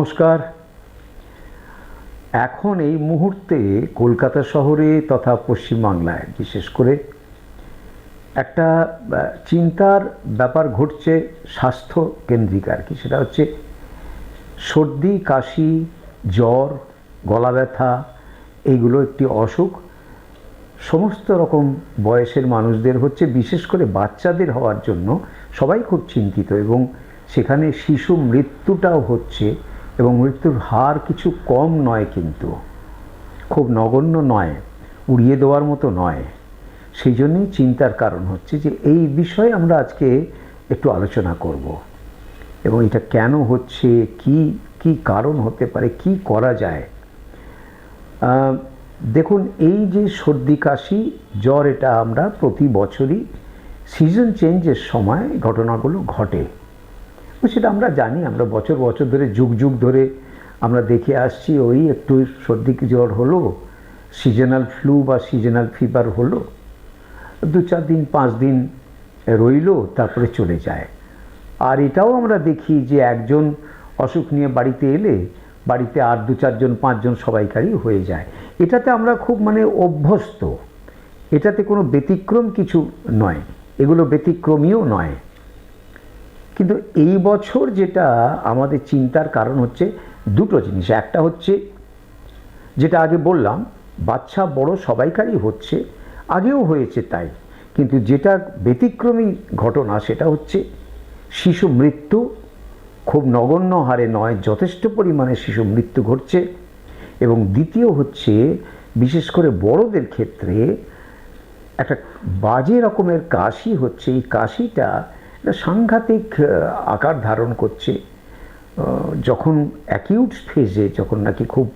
নমস্কার। এখন এই মুহূর্তে কলকাতা শহরে তথা পশ্চিমবাংলায় বিশেষ করে একটা চিন্তার ব্যাপার ঘটছে স্বাস্থ্য কেন্দ্রিক আর কি। সেটা হচ্ছে সর্দি, কাশি, জ্বর, গলা ব্যথা, এইগুলো একটি অসুখ সমস্ত রকম বয়সের মানুষদের হচ্ছে, বিশেষ করে বাচ্চাদের হওয়ার জন্য সবাই খুব চিন্তিত এবং সেখানে শিশু মৃত্যুটাও হচ্ছে এবং মৃত্যুর হার কিছু কম নয়, কিন্তু খুব নগণ্য নয়, উড়িয়ে দেওয়ার মতো নয়। সেই জন্যই চিন্তার কারণ হচ্ছে যে এই বিষয়ে আমরা আজকে একটু আলোচনা করব এবং এটা কেন হচ্ছে, কি কি কারণ হতে পারে, কি করা যায়। দেখুন, এই যে সর্দি, কাশি, জ্বর, এটা আমরা প্রতি বছরই সিজন চেঞ্জের সময় ঘটনাগুলো ঘটে, সেটা আমরা জানি। আমরা বছর বছর ধরে, যুগ যুগ ধরে আমরা দেখে আসছি। ওই একটু সর্দি জ্বর হলো, সিজনাল ফ্লু বা সিজনাল ফিভার হলো, 2-4 দিন 5 দিন রইল, তারপরে চলে যায়। আর এটাও আমরা দেখি যে একজন অসুখ নিয়ে বাড়িতে এলে বাড়িতে আর 2-4 জন 5 জন সবাইকারই হয়ে যায়। এটাতে আমরা খুব অভ্যস্ত, এটাতে কোনো ব্যতিক্রম কিছু নয়, এগুলো ব্যতিক্রমীও নয়। কিন্তু এই বছর যেটা আমাদের চিন্তার কারণ হচ্ছে দুটো জিনিস। একটা হচ্ছে যেটা আগে বললাম, বাচ্চা বড় সবাইকারই হচ্ছে, আগেও হয়েছে তাই, কিন্তু যেটা ব্যতিক্রমী ঘটনা সেটা হচ্ছে শিশু মৃত্যু। খুব নগণ্য হারে নয়, যথেষ্ট পরিমাণে শিশু মৃত্যু ঘটছে। এবং দ্বিতীয় হচ্ছে, বিশেষ করে বড়দের ক্ষেত্রে একটা বাজে রকমের কাশি হচ্ছে। এই কাশিটা একটা সাংঘাতিক আকার ধারণ করছে। যখন অ্যাকিউট ফেজে, যখন নাকি খুব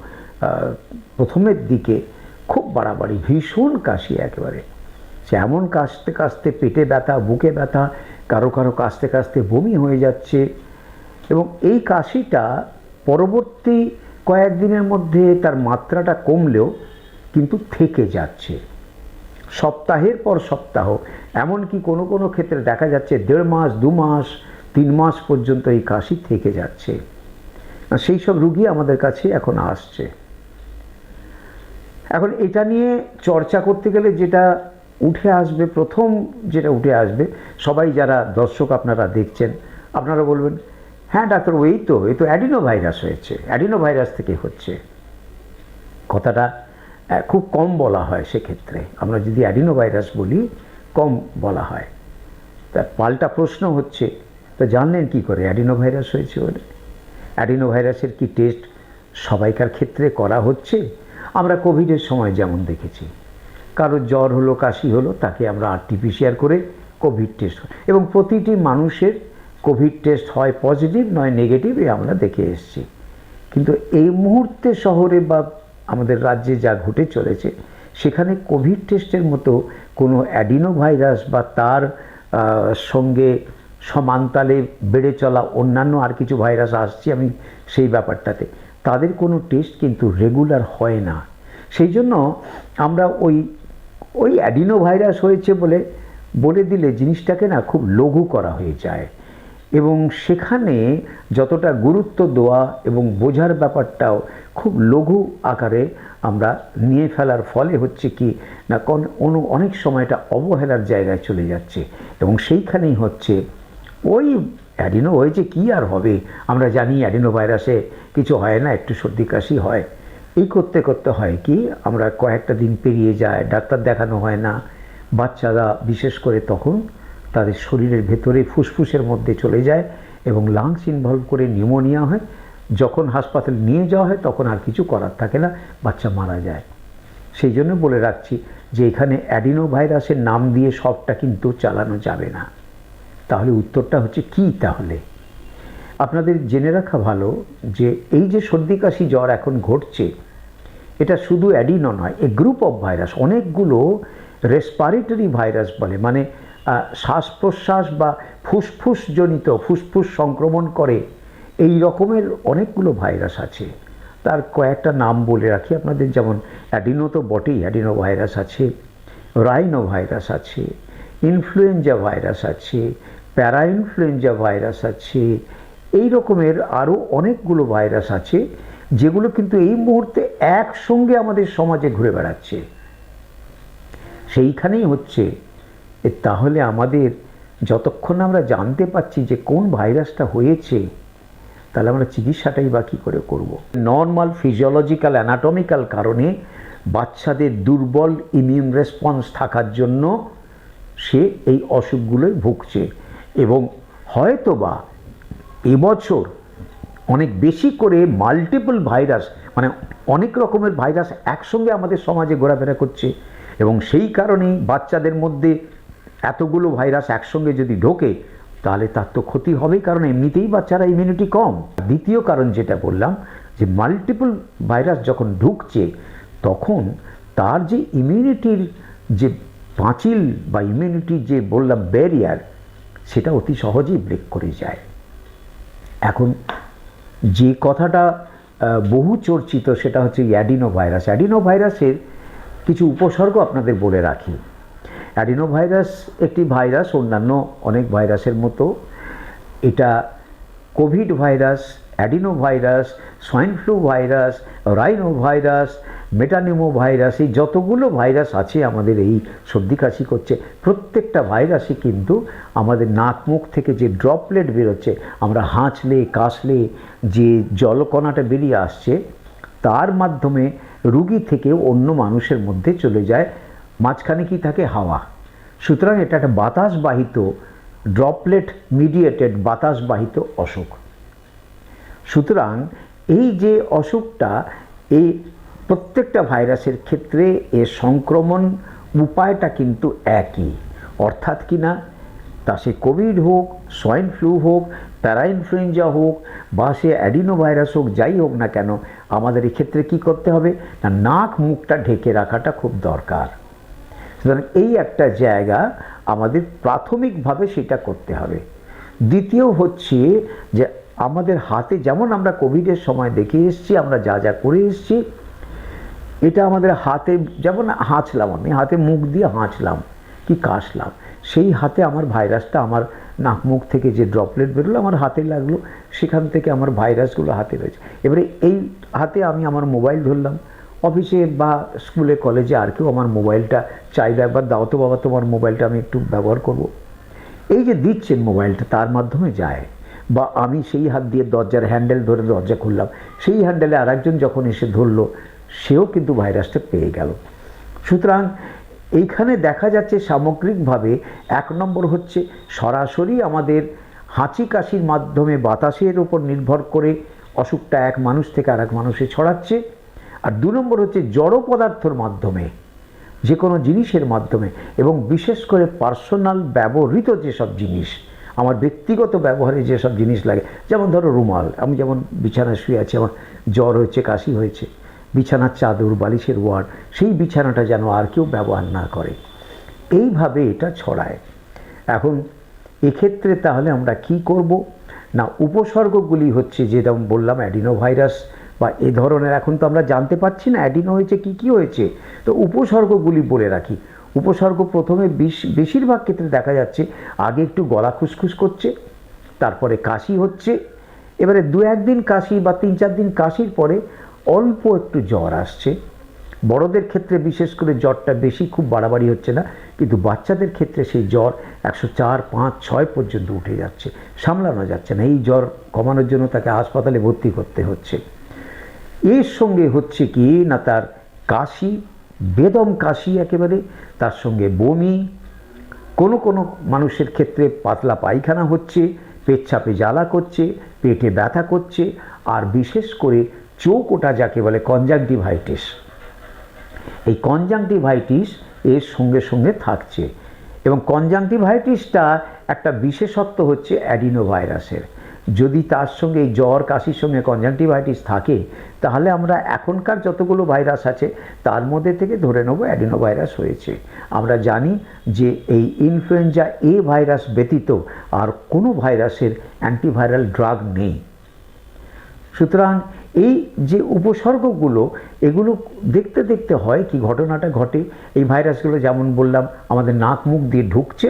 প্রথমের দিকে খুব বাড়াবাড়ি ভীষণ কাশি, একেবারে সে এমন কাশতে কাশতে পেটে ব্যথা, বুকে ব্যথা, কারো কারো কাশতে কাশতে বমি হয়ে যাচ্ছে। এবং এই কাশিটা পরবর্তী কয়েকদিনের মধ্যে তার মাত্রাটা কমলেও কিন্তু থেকে যাচ্ছে, সপ্তাহের পর সপ্তাহ, এমনকি কোনো কোনো ক্ষেত্রে দেখা যাচ্ছে 1.5 মাস, 2 মাস, 3 মাস পর্যন্ত এই কাশি থেকে যাচ্ছে। সেই সব রুগী আমাদের কাছে এখন আসছে। এখন এটা নিয়ে চর্চা করতে গেলে যেটা উঠে আসবে, প্রথম যেটা উঠে আসবে, সবাই যারা দর্শক আপনারা দেখছেন, আপনারা বলবেন, হ্যাঁ ডাক্তারবাবু, এই তো অ্যাডিনো ভাইরাস হয়েছে, অ্যাডিনো ভাইরাস থেকে হচ্ছে। কথাটা খুব কম বলা হয়, সেক্ষেত্রে আমরা যদি অ্যাডিনো ভাইরাস বলি কম বলা হয়। তার পাল্টা প্রশ্ন হচ্ছে, তো জানলেন কি করে অ্যাডিনো ভাইরাস হয়েছে বলে? অ্যাডিনো ভাইরাসের কি টেস্ট সবাইকার ক্ষেত্রে করা হচ্ছে? আমরা কোভিডের সময় যেমন দেখেছি, কারোর জ্বর হলো, কাশি হলো, তাকে আমরা RT-PCR করে কোভিড টেস্ট, এবং প্রতিটি মানুষের কোভিড টেস্ট হয় পজিটিভ নয় নেগেটিভ, এ আমরা দেখে এসেছি। কিন্তু এই মুহূর্তে শহরে বা আমাদের রাজ্যে যা ঘটে চলেছে, সেখানে কোভিড টেস্টের মতো কোনো অ্যাডিনো ভাইরাস বা তার সঙ্গে সমান্তালে বেড়ে চলা অন্যান্য আর কিছু ভাইরাস আসছে, আমি সেই ব্যাপারটাতে, তাদের কোনো টেস্ট কিন্তু রেগুলার হয় না। সেই জন্য আমরা ওই অ্যাডিনো ভাইরাস হয়েছে বলে দিলে জিনিসটাকে না খুব লঘু করা হয়ে যায়, এবং সেখানে যতটা গুরুত্ব দেওয়া এবং বোঝার ব্যাপারটাও খুব লঘু আকারে আমরা নিয়ে ফেলার ফলে হচ্ছে কি না, অনেক সময়টা অবহেলার জায়গায় চলে যাচ্ছে। এবং সেইখানেই হচ্ছে ওই অ্যাডিনো হয়েছে, কি আর হবে, আমরা জানি অ্যাডিনো ভাইরাসে কিছু হয় না, একটু সর্দি কাশি হয়, এই করতে করতে হয় কি, আমরা কয়েকটা দিন পেরিয়ে যায়, ডাক্তার দেখানো হয় না। বাচ্চারা বিশেষ করে তখন তাদের শরীরের ভেতরে ফুসফুসের মধ্যে চলে যায় এবং লাংস ইনভলভ করে নিউমোনিয়া হয়। যখন হাসপাতালে নিয়ে যাওয়া হয় তখন আর কিছু করার থাকে না, বাচ্চা মারা যায়। সেই জন্য বলে রাখছি যে এখানে অ্যাডিনো ভাইরাসের নাম দিয়ে সবটা কিন্তু চালানো যাবে না। তাহলে উত্তরটা হচ্ছে কি? তাহলে আপনাদের জেনে রাখা ভালো যে এই যে সর্দি, কাশি, জ্বর এখন ঘটছে, এটা শুধু অ্যাডিনো নয়, এ গ্রুপ অফ ভাইরাস, অনেকগুলো রেসপিরেটরি ভাইরাস বলে, মানে শ্বাস প্রশ্বাস বা ফুসফুসজনিত, ফুসফুস সংক্রমণ করে, এই রকমের অনেকগুলো ভাইরাস আছে। তার কয়েকটা নাম বলে রাখি আপনাদের, যেমন অ্যাডিনো তো বটেই, অ্যাডিনো ভাইরাস আছে, রাইনো ভাইরাস আছে, ইনফ্লুয়েঞ্জা ভাইরাস আছে, প্যারা ইনফ্লুয়েঞ্জা ভাইরাস আছে, এই রকমের আরও অনেকগুলো ভাইরাস আছে যেগুলো কিন্তু এই মুহূর্তে একসঙ্গে আমাদের সমাজে ঘুরে বেড়াচ্ছে। সেইখানেই হচ্ছে তাহলে আমাদের যতক্ষণ আমরা জানতে পারছি যে কোন ভাইরাসটা হয়েছে, তাহলে আমরা চিকিৎসাটাই বা কী করে করব। নর্মাল ফিজিওলজিক্যাল অ্যানাটমিক্যাল কারণে বাচ্চাদের দুর্বল ইমিউন রেসপন্স থাকার জন্য সে এই অসুখগুলোই ভুগছে, এবং হয়তোবা এবছর অনেক বেশি করে মাল্টিপল ভাইরাস, মানে অনেক রকমের ভাইরাস একসঙ্গে আমাদের সমাজে ঘোরাফেরা করছে, এবং সেই কারণেই বাচ্চাদের মধ্যে এতগুলো ভাইরাস একসঙ্গে যদি ঢোকে তাহলে তার তো ক্ষতি হবেই, কারণ এমনিতেই বাচ্চারা ইমিউনিটি কম। দ্বিতীয় কারণ যেটা বললাম যে মাল্টিপল ভাইরাস যখন ঢুকছে তখন তার যে ইমিউনিটির যে পাঁচিল বা ইমিউনিটির যে বললাম ব্যারিয়ার, সেটা অতি সহজেই ব্রেক করে যায়। এখন যে কথাটা বহু চর্চিত সেটা হচ্ছে অ্যাডিনো ভাইরাস। অ্যাডিনো ভাইরাসের কিছু উপসর্গ আপনাদের বলে রাখি। অ্যাডিনো ভাইরাস একটি ভাইরাস, অন্যান্য অনেক ভাইরাসের মতো। এটা COVID virus, adeno virus, swine flu virus, rhino virus, metapneumo virus, এই যতগুলো ভাইরাস আছে আমাদের এই সর্দি কাশি করছে, প্রত্যেকটা ভাইরাসই কিন্তু আমাদের নাক মুখ থেকে যে ড্রপলেট বেরোচ্ছে, আমরা হাঁচলে কাশলে যে জলকণাটা বেরিয়ে আসছে তার মাধ্যমে রুগী থেকে অন্য মানুষের মধ্যে চলে যায়। মাঝখানে কি থাকে? হাওয়া। সুতরাং এটা একটা বাতাসবাহিত, ড্রপলেট মিডিয়েটেড বাতাসবাহিত অসুখ। সুতরাং এই যে অসুখটা, এই প্রত্যেকটা ভাইরাসের ক্ষেত্রে এর সংক্রমণ উপায়টা কিন্তু একই, অর্থাৎ কি না, তা সে কোভিড হোক, সোয়াইন ফ্লু হোক, প্যারাইনফ্লুয়েঞ্জা হোক, বা সে অ্যাডিনো ভাইরাস হোক, যাই হোক না কেন, আমাদের এক্ষেত্রে কি করতে হবে না, নাক মুখটা ঢেকে রাখাটা খুব দরকার। সুতরাং এই একটা জায়গা আমাদের প্রাথমিকভাবে সেটা করতে হবে। দ্বিতীয় হচ্ছে যে আমাদের হাতে, যেমন আমরা কোভিডের সময় দেখে এসেছি, আমরা যা যা করে এসেছি, এটা আমাদের হাতে, যেমন হাঁচলাম, আমি হাতে মুখ দিয়ে হাঁচলাম কি কাশলাম, সেই হাতে আমার ভাইরাসটা, আমার নাক মুখ থেকে যে ড্রপলেট বেরোলো আমার হাতে লাগলো, সেখান থেকে আমার ভাইরাসগুলো হাতে রয়েছে। এবারে এই হাতে আমি আমার মোবাইল ধরলাম, অফিসে বা স্কুলে কলেজে আর কেউ আমার মোবাইলটা চাইলে একবার দাও তো বাবা, তোমার মোবাইলটা আমি একটু ব্যবহার করব, এই যে দিচ্ছেন মোবাইলটা, তার মাধ্যমে যায়। বা আমি সেই হাত দিয়ে দরজার হ্যান্ডেল ধরে দরজা খুললাম, সেই হ্যান্ডেলে আর একজন যখন এসে ধরলো, সেও কিন্তু ভাইরাসটা পেয়ে গেল। সুতরাং এইখানে দেখা যাচ্ছে সামগ্রিকভাবে 1 নম্বর হচ্ছে সরাসরি আমাদের হাঁচি কাশির মাধ্যমে বাতাসের উপর নির্ভর করে অসুখটা এক মানুষ থেকে আর এক মানুষে ছড়াচ্ছে। আর 2 নম্বর হচ্ছে জড় পদার্থের মাধ্যমে, যে কোনো জিনিসের মাধ্যমে, এবং বিশেষ করে পার্সোনাল ব্যবহৃত যেসব জিনিস, আমার ব্যক্তিগত ব্যবহারে যেসব জিনিস লাগে, যেমন ধরো রুমাল, আমি যেমন বিছানায় শুয়ে আছি, আমার জ্বর হয়েছে, কাশি হয়েছে, বিছানার চাদর, বালিশের ওয়ার, সেই বিছানাটা যেন আর কেউ ব্যবহার না করে, এইভাবে এটা ছড়ায়। এখন এক্ষেত্রে তাহলে আমরা কি করব না, উপসর্গগুলি হচ্ছে যেরকম বললাম অ্যাডিনো ভাইরাস বা এ ধরনের, এখন তো আমরা জানতে পারছি না অ্যাডিনো হয়েছে কি হয়েছে, তো উপসর্গগুলি বলে রাখি। উপসর্গ প্রথমে বেশিরভাগ ক্ষেত্রে দেখা যাচ্ছে আগে একটু গলা খুসখুস করছে, তারপরে কাশি হচ্ছে, এবারে 2-1 দিন কাশি বা 3-4 দিন কাশির পরে অল্প একটু জ্বর আসছে। বড়দের ক্ষেত্রে বিশেষ করে জ্বরটা বেশি, খুব বাড়াবাড়ি হচ্ছে না, কিন্তু বাচ্চাদের ক্ষেত্রে সেই জ্বর 104, 5, 6 পর্যন্ত উঠে যাচ্ছে, সামলানো যাচ্ছে না। এই জ্বর কমানোর জন্য তাকে হাসপাতালে ভর্তি করতে হচ্ছে। এর সঙ্গে হচ্ছে কি না, তার কাশি, বেদম কাশি একেবারে, তার সঙ্গে বমি, কোনো কোনো মানুষের ক্ষেত্রে পাতলা পায়খানা হচ্ছে, পেচ্ছাপে জ্বালা করছে, পেটে ব্যথা করছে, আর বিশেষ করে চোখ ওঠা যাকে বলে কনজাংটিভাইটিস, এই কনজাংটিভাইটিস এর সঙ্গে সঙ্গে থাকছে। এবং কনজাংটিভাইটিসটা একটা বিশেষত্ব হচ্ছে অ্যাডিনো ভাইরাসের। যদি তার সঙ্গে এই জ্বর কাশির সঙ্গে কনজাংটিভাইটিস থাকে, তাহলে আমরা এখনকার যতগুলো ভাইরাস আছে তার মধ্যে থেকে ধরে নেব অ্যাডিনো ভাইরাস হয়েছে। আমরা জানি যে এই ইনফ্লুয়েঞ্জা এ ভাইরাস ব্যতীত আর কোনো ভাইরাসের অ্যান্টিভাইরাল ড্রাগ নেই। সুতরাং এই যে উপসর্গগুলো, এগুলো দেখতে দেখতে হয় কি ঘটনাটা ঘটে, এই ভাইরাসগুলো যেমন বললাম আমাদের নাক মুখ দিয়ে ঢুকছে,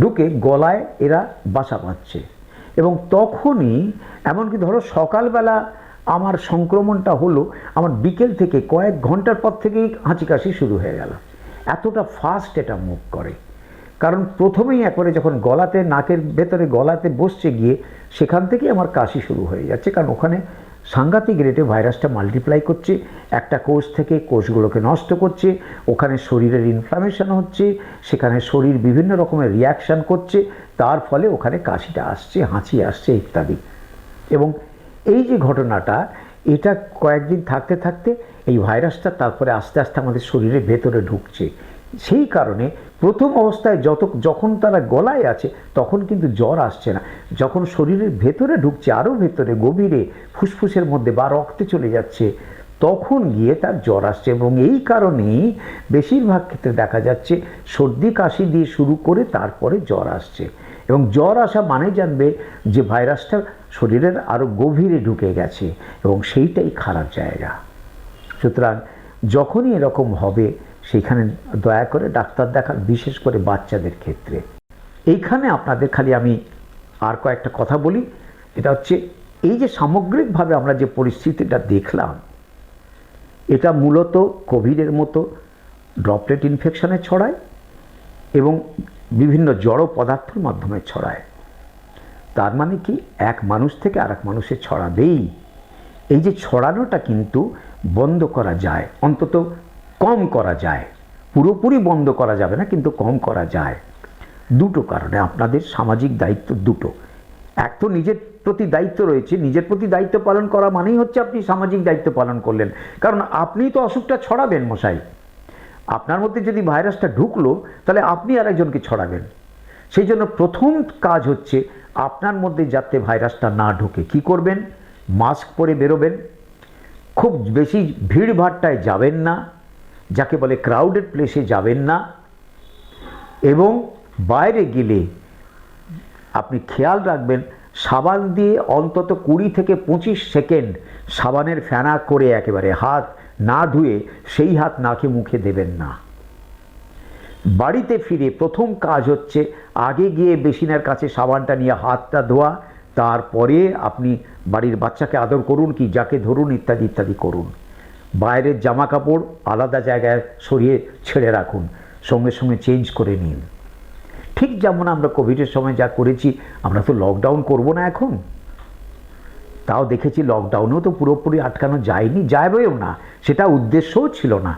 ঢুকে গলায় এরা বাসা বাঁধছে, এবং তখনই এমনকি ধরো সকালবেলা আমার সংক্রমণটা হলো, আমার বিকেল থেকে কয়েক ঘন্টার পর থেকেই হাঁচি কাশি শুরু হয়ে গেল। এতটা ফাস্ট এটা মুভ করে। কারণ প্রথমেই একবারে যখন গলাতে, নাকের ভেতরে গলাতে বসছে গিয়ে, সেখান থেকেই আমার কাশি শুরু হয়ে যাচ্ছে। কারণ ওখানে সাংঘাতিক রেটে ভাইরাসটা মাল্টিপ্লাই করছে, একটা কোষ থেকে কোষগুলোকে নষ্ট করছে, ওখানে শরীরের ইনফ্লামেশন হচ্ছে, সেখানে শরীর বিভিন্ন রকমের রিয়াকশান করছে, তার ফলে ওখানে কাশিটা আসছে, হাঁচি আসছে ইত্যাদি। এবং এই যে ঘটনাটা, এটা কয়েকদিন থাকতে থাকতে এই ভাইরাসটা তারপরে আস্তে আস্তে আমাদের শরীরের ভেতরে ঢুকছে। সেই কারণে প্রথম অবস্থায় যখন তারা গলায় আছে তখন কিন্তু জ্বর আসছে না, যখন শরীরের ভেতরে ঢুকছে, আরও ভেতরে গভীরে ফুসফুসের মধ্যে বা রক্তে চলে যাচ্ছে, তখন গিয়ে তার জ্বর আসছে। এবং এই কারণেই বেশিরভাগ ক্ষেত্রে দেখা যাচ্ছে সর্দি কাশি দিয়ে শুরু করে তারপরে জ্বর আসছে। এবং জ্বর আসা মানে জানবে যে ভাইরাসটা শরীরের আরও গভীরে ঢুকে গেছে, এবং সেইটাই খারাপ জায়গা। সুতরাং যখনই এরকম হবে সেখানে দয়া করে ডাক্তার দেখান, বিশেষ করে বাচ্চাদের ক্ষেত্রে। এইখানে আপনাদের খালি আমি আর কয়েকটা কথা বলি। এটা হচ্ছে এই যে সামগ্রিকভাবে আমরা যে পরিস্থিতিটা দেখলাম, এটা মূলত কোভিডের মতো ড্রপলেট ইনফেকশনে ছড়ায় এবং বিভিন্ন জড় পদার্থের মাধ্যমে ছড়ায়। তার মানে কি, এক মানুষ থেকে আরেক মানুষে ছড়াবেই। এই যে ছড়ানোটা কিন্তু বন্ধ করা যায়, অন্তত কম করা যায়। পুরোপুরি বন্ধ করা যাবে না, কিন্তু কম করা যায়। দুটো কারণে আপনাদের সামাজিক দায়িত্ব দুটো। এক তো নিজের প্রতি দায়িত্ব রয়েছে, নিজের প্রতি দায়িত্ব পালন করা মানেই হচ্ছে আপনি সামাজিক দায়িত্ব পালন করলেন। কারণ আপনিই তো অসুখটা ছড়াবেন মশাই। আপনার মধ্যে যদি ভাইরাসটা ঢুকলো, তাহলে আপনি আরেকজনকে ছড়াবেন। সেই জন্য প্রথম কাজ হচ্ছে আপনার মধ্যে যাতে ভাইরাসটা না ঢোকে। কি করবেন? মাস্ক পরে বেরোবেন, খুব বেশি ভিড়ভাট্টায় যাবেন না, যাকে বলে ক্রাউডেড প্লেসে যাবেন না, এবং বাইরে গেলে আপনি খেয়াল রাখবেন সাবান দিয়ে অন্তত 20 থেকে 25 সেকেন্ড সাবানের ফেনা করে একেবারে হাত না ধুয়ে সেই হাত নাকে মুখে দেবেন না। বাড়িতে ফিরে প্রথম কাজ হচ্ছে আগে গিয়ে বেসিনের কাছে সাবানটা নিয়ে হাতটা ধোয়া, তারপরে আপনি বাড়ির বাচ্চাকে আদর করুন কি যাকে ধরুন ইত্যাদি ইত্যাদি করুন। বাইরের জামা কাপড় আলাদা জায়গায় সরিয়ে ছেড়ে রাখুন, সঙ্গে সঙ্গে চেঞ্জ করে নিন। ঠিক যেমন আমরা কোভিডের সময় যা করেছি, আমরা তো লকডাউন করব না এখন। তাও দেখেছি লকডাউনেও তো পুরোপুরি আটকানো যায়নি, যাবেও না, সেটা উদ্দেশ্যও ছিল না।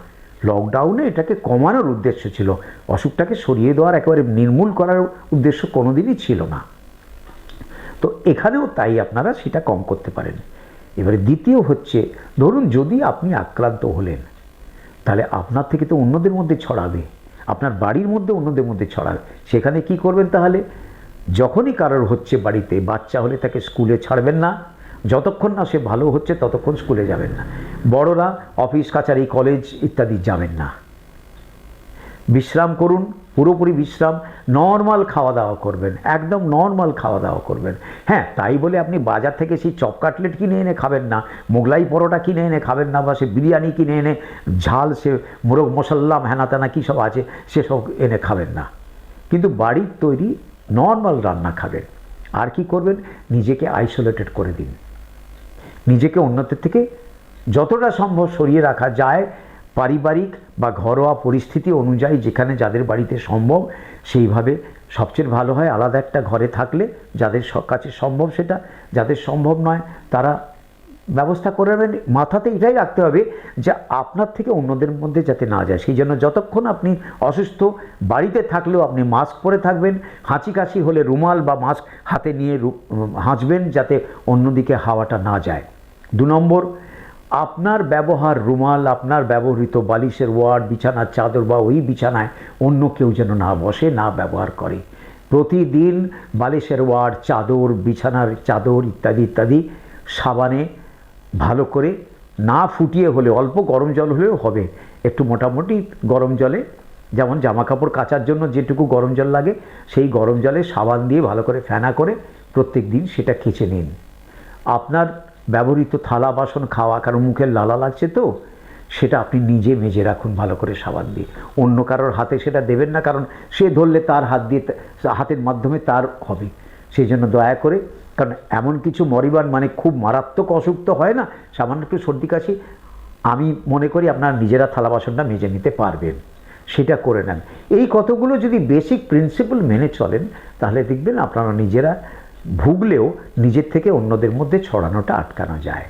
লকডাউনে এটাকে কমানোর উদ্দেশ্য ছিল, অসুখটাকে সরিয়ে দেওয়ার, একেবারে নির্মূল করার উদ্দেশ্য কোনোদিনই ছিল না। তো এখানেও তাই আপনারা সেটা কম করতে পারেন। এবারে দ্বিতীয় হচ্ছে, ধরুন যদি আপনি আক্রান্ত হলেন, তাহলে আপনার থেকে তো অন্যদের মধ্যে ছড়াবে, আপনার বাড়ির মধ্যে অন্যদের মধ্যে ছড়াবে। সেখানে কি করবেন? তাহলে যখনই কারোর হচ্ছে বাড়িতে, বাচ্চা হলে তাকে স্কুলে ছাড়বেন না, যতক্ষণ না সে ভালো হচ্ছে ততক্ষণ স্কুলে যাবেন না। বড়রা অফিস কাছারি কলেজ ইত্যাদি যাবেন না। বিশ্রাম করুন, পুরোপুরি বিশ্রাম, নর্মাল খাওয়া দাওয়া করবেন, একদম নর্মাল খাওয়া দাওয়া করবেন। হ্যাঁ, তাই বলে আপনি বাজার থেকে সেই চপ কাটলেট কিনে এনে খাবেন না, মোগলাই পরোটা কিনে এনে খাবেন না, বা সে বিরিয়ানি কিনে এনে ঝাল সে মোরগ মশাল্লাম হেনাতেনা কী সব আছে সেসব এনে খাবেন না। কিন্তু বাড়ির তৈরি নর্মাল রান্না খাবেন। আর কি করবেন? নিজেকে আইসোলেটেড করে দিন, নিজেকে অন্যদের থেকে যতটা সম্ভব সরিয়ে রাখা যায়। পারিবারিক বা ঘরোয়া পরিস্থিতি অনুযায়ী যেখানে যাদের বাড়িতে সম্ভব সেইভাবে সবচেয়ে ভালো হয় আলাদা একটা ঘরে থাকলে, যাদের কাছে সম্ভব সেটা, যাদের সম্ভব নয় তারা ব্যবস্থা করে নেবেন। মাথাতে এটাই রাখতে হবে যে আপনার থেকে অন্যদের মধ্যে যাতে না যায়, সেই জন্য যতক্ষণ আপনি অসুস্থ বাড়িতে থাকলেও আপনি মাস্ক পরে থাকবেন। হাঁচি কাশি হলে রুমাল বা মাস্ক হাতে নিয়ে হাঁচবেন যাতে অন্যদিকে হাওয়াটা না যায়। 2 নম্বর, আপনার ব্যবহার রুমাল, আপনার ব্যবহৃত বালিশের ওয়ার্ড, বিছানার চাদর বা ওই বিছানায় অন্য কেউ যেন না বসে, না ব্যবহার করে। প্রতিদিন বালিশের ওয়ার্ড, চাদর, বিছানার চাদর ইত্যাদি ইত্যাদি সাবানে ভালো করে, না ফুটিয়ে হলে, অল্প গরম জল হলেও হবে, একটু মোটামুটি গরম জলে, যেমন জামা কাপড় কাচার জন্য যেটুকু গরম জল লাগে সেই গরম জলে সাবান দিয়ে ভালো করে ফেনা করে প্রত্যেক দিন সেটা খেঁচে নিন। আপনার ব্যবহৃত থালা বাসন খাওয়া, কারণ মুখের লালা লাগছে তো, সেটা আপনি নিজে মেজে রাখুন ভালো করে সাবান দিয়ে। অন্য কারোর হাতে সেটা দেবেন না, কারণ সে ধরলে তার হাত দিয়ে, হাতের মাধ্যমে তার হবে। সেই জন্য দয়া করে কারণ এমন কিছু মরিবান মানে খুব মারাত্মক অসুখ তো হয় না, সামান্য একটু সর্দি কাশি, আমি মনে করি আপনারা নিজেরা থালা বাসনটা মেজে নিতে পারবেন, সেটা করে নেন। এই কতগুলো যদি বেসিক প্রিন্সিপাল মেনে চলেন, তাহলে দেখবেন আপনারা নিজেরা ভুগলেও নিজের থেকে অন্যদের মধ্যে ছড়ানোটা আটকানো যায়।